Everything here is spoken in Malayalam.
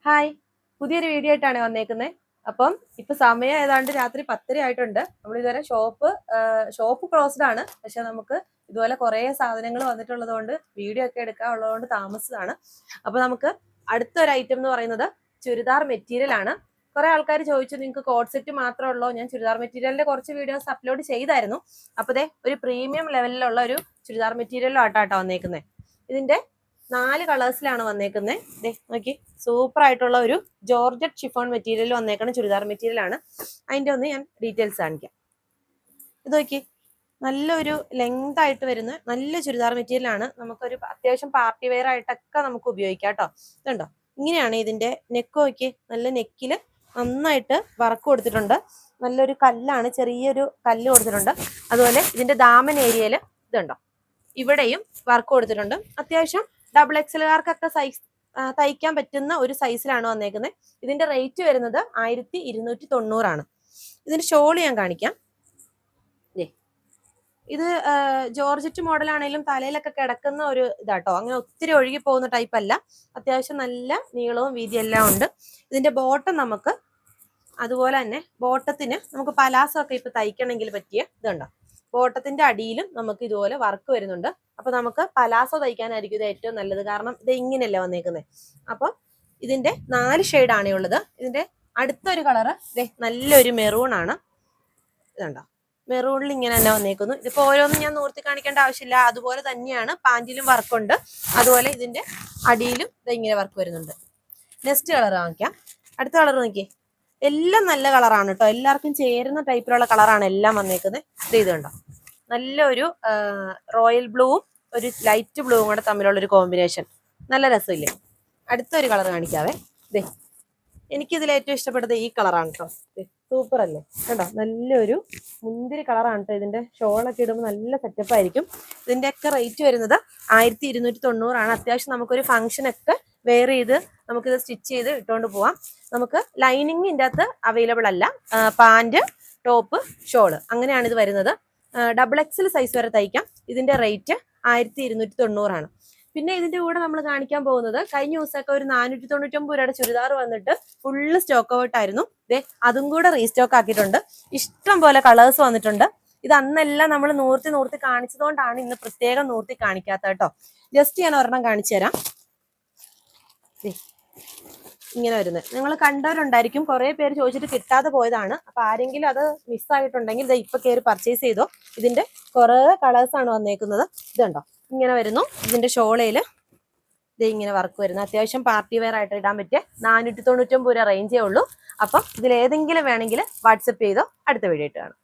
ഹായ്, പുതിയൊരു വീഡിയോ ആയിട്ടാണ് വന്നേക്കുന്നത്. അപ്പം ഇപ്പൊ സമയം ഏതാണ്ട് രാത്രി 10:30 ആയിട്ടുണ്ട്. നമ്മൾ ഇതുവരെ ഷോപ്പ് ക്ലോസ്ഡ് ആണ്. പക്ഷെ നമുക്ക് ഇതുപോലെ കുറെ സാധനങ്ങൾ വന്നിട്ടുള്ളത് കൊണ്ട് വീഡിയോ ഒക്കെ എടുക്കാനുള്ളതുകൊണ്ട് താമസിച്ചതാണ്. അപ്പൊ നമുക്ക് അടുത്തൊരു ഐറ്റം എന്ന് പറയുന്നത് ചുരിദാർ മെറ്റീരിയൽ ആണ്. കുറെ ആൾക്കാർ ചോദിച്ചു നിങ്ങൾക്ക് കോഡ് സെറ്റ് മാത്രമേ ഉള്ളൂ. ഞാൻ ചുരിദാർ മെറ്റീരിയലിന്റെ കുറച്ച് വീഡിയോസ് അപ്ലോഡ് ചെയ്തായിരുന്നു. അപ്പൊ ഒരു പ്രീമിയം ലെവലിലുള്ള ഒരു ചുരിദാർ മെറ്റീരിയലും ആയിട്ടാണ് വന്നേക്കുന്നത്. ഇതിന്റെ 4 കളേഴ്സിലാണ് വന്നേക്കുന്നത്. നോക്കി, സൂപ്പർ ആയിട്ടുള്ള ഒരു ജോർജറ്റ് ഷിഫോൺ മെറ്റീരിയൽ വന്നേക്കുന്ന ചുരിദാർ മെറ്റീരിയൽ ആണ്. അതിന്റെ ഒന്ന് ഞാൻ ഡീറ്റെയിൽസ് കാണിക്കാം. ഇത് നോക്കി, നല്ലൊരു ലെങ്ത് ആയിട്ട് വരുന്ന നല്ല ചുരിദാർ മെറ്റീരിയൽ ആണ്. നമുക്കൊരു അത്യാവശ്യം പാർട്ടി വെയർ ആയിട്ടൊക്കെ നമുക്ക് ഉപയോഗിക്കാം കേട്ടോ. ഇതുണ്ടോ, ഇങ്ങനെയാണ് ഇതിന്റെ നെക്ക്. നോക്കി, നല്ല നെക്കില് നന്നായിട്ട് വർക്ക് കൊടുത്തിട്ടുണ്ട്. നല്ലൊരു കല്ലാണ്, ചെറിയൊരു കല്ല് കൊടുത്തിട്ടുണ്ട്. അതുപോലെ ഇതിന്റെ ദാമൻ ഏരിയയിൽ ഇതുണ്ടോ, ഇവിടെയും വർക്ക് കൊടുത്തിട്ടുണ്ട്. അത്യാവശ്യം ഡബിൾ എക്സലുകാർക്കൊക്കെ സൈസ് തയ്ക്കാൻ പറ്റുന്ന ഒരു സൈസിലാണ് വന്നേക്കുന്നത്. ഇതിന്റെ റേറ്റ് വരുന്നത് 1290 ആണ്. ഇതിന്റെ ഷോൾ ഞാൻ കാണിക്കാം. ഇത് ജോർജറ്റ് മോഡൽ ആണെങ്കിലും തലയിലൊക്കെ കിടക്കുന്ന ഒരു ഇതാട്ടോ. അങ്ങനെ ഒത്തിരി ഒഴുകി പോകുന്ന ടൈപ്പ് അല്ല. അത്യാവശ്യം നല്ല നീളവും വീതിയും എല്ലാം ഉണ്ട്. ഇതിന്റെ ബോട്ടം നമുക്ക് അതുപോലെ തന്നെ ബോട്ടത്തിന് നമുക്ക് പലാസോ ഒക്കെ ഇപ്പൊ തയ്ക്കണമെങ്കിൽ പറ്റിയ ഇതുണ്ടോ. ബോട്ടത്തിന്റെ അടിയിലും നമുക്ക് ഇതുപോലെ വർക്ക് വരുന്നുണ്ട്. അപ്പൊ നമുക്ക് പലാസോ തയ്ക്കാനായിരിക്കും ഇത് ഏറ്റവും നല്ലത്. കാരണം ഇത് ഇങ്ങനെയല്ല വന്നേക്കുന്നത്. അപ്പൊ ഇതിന്റെ 4 ഷെയ്ഡാണ് ഉള്ളത്. ഇതിന്റെ അടുത്തൊരു കളറ് നല്ലൊരു മെറൂൺ ആണ്. ഇതുണ്ടോ, മെറൂണിൽ ഇങ്ങനെ തന്നെ വന്നേക്കുന്നു. ഇതിപ്പോ ഓരോന്നും ഞാൻ നൂർത്തി കാണിക്കേണ്ട ആവശ്യമില്ല. അതുപോലെ തന്നെയാണ് പാന്റിലും വർക്കുണ്ട്. അതുപോലെ ഇതിന്റെ അടിയിലും ഇങ്ങനെ വർക്ക് വരുന്നുണ്ട്. നെക്സ്റ്റ് കളർ കാണിക്കാം. അടുത്ത കളർ നോക്കിയേ, എല്ലാം നല്ല കളറാണ് കേട്ടോ. എല്ലാവർക്കും ചേരുന്ന ടൈപ്പിലുള്ള കളറാണ് എല്ലാം വന്നേക്കുന്നത്. ഇത് കണ്ടോ, നല്ലൊരു റോയൽ ബ്ലൂവും ഒരു ലൈറ്റ് ബ്ലൂവും കൂടെ തമ്മിലുള്ള ഒരു കോമ്പിനേഷൻ. നല്ല രസമില്ലേ? അടുത്തൊരു കളർ കാണിക്കാവേ. എനിക്കിതിൽ ഏറ്റവും ഇഷ്ടപ്പെട്ടത് ഈ കളറാണ് കേട്ടോ. സൂപ്പർ അല്ലേ? കണ്ടോ, നല്ലൊരു മുന്തിരി കളറാണ് കേട്ടോ. ഇതിന്റെ ഷോളൊക്കെ ഇടുമ്പോൾ നല്ല സെറ്റപ്പ് ആയിരിക്കും. ഇതിന്റെ ഒക്കെ റേറ്റ് വരുന്നത് 1290 ആണ്. അത്യാവശ്യം നമുക്കൊരു ഫംഗ്ഷനൊക്കെ വെയർ ചെയ്ത് നമുക്കിത് സ്റ്റിച്ച് ചെയ്ത് ഇട്ടുകൊണ്ട് പോവാം. നമുക്ക് ലൈനിങ് ഇതിൻ്റെ അകത്ത് അവൈലബിൾ അല്ല. പാൻറ്, ടോപ്പ്, ഷോള് അങ്ങനെയാണ് ഇത് വരുന്നത്. ഡബിൾ എക്സൽ സൈസ് വരെ തയ്ക്കാം. ഇതിന്റെ റേറ്റ് 1290 ആണ്. പിന്നെ ഇതിന്റെ കൂടെ നമ്മൾ കാണിക്കാൻ പോകുന്നത് കഴിഞ്ഞ ദിവസമൊക്കെ ഒരു 499 രൂപയുടെ ചുരിദാർ വന്നിട്ട് ഫുള്ള് സ്റ്റോക്ക് ഔട്ട് ആയിരുന്നു. അതും കൂടെ റീസ്റ്റോക്ക് ആക്കിയിട്ടുണ്ട്. ഇഷ്ടം പോലെ കളേഴ്സ് വന്നിട്ടുണ്ട്. ഇത് അന്നെല്ലാം നമ്മൾ നൂർത്തി കാണിച്ചതുകൊണ്ടാണ് ഇന്ന് പ്രത്യേകം നൂർത്തി കാണിക്കാത്ത കേട്ടോ. ജസ്റ്റ് ഞാൻ ഒരെണ്ണം കാണിച്ചു തരാം. ഇങ്ങനെ വരുന്നത് നിങ്ങൾ കണ്ടവരുണ്ടായിരിക്കും. കുറെ പേര് ചോദിച്ചിട്ട് കിട്ടാതെ പോയതാണ്. അപ്പൊ ആരെങ്കിലും അത് മിസ്സായിട്ടുണ്ടെങ്കിൽ ഇത് ഇപ്പൊ കയറി പർച്ചേസ് ചെയ്തോ. ഇതിന്റെ കുറെ കളേഴ്സ് ആണ് വന്നേക്കുന്നത്. ഇതുണ്ടോ, ഇങ്ങനെ വരുന്നു. ഇതിന്റെ ഷോളയില് ഇങ്ങനെ വർക്ക് വരുന്നു. അത്യാവശ്യം പാർട്ടി വെയർ ആയിട്ട് ഇടാൻ പറ്റിയ 499 രൂപ റേഞ്ചേ ഉള്ളൂ. അപ്പം ഇതിലേതെങ്കിലും വേണമെങ്കിൽ വാട്സപ്പ് ചെയ്തോ. അടുത്ത വീഡിയോ ആയിട്ട് കാണാം.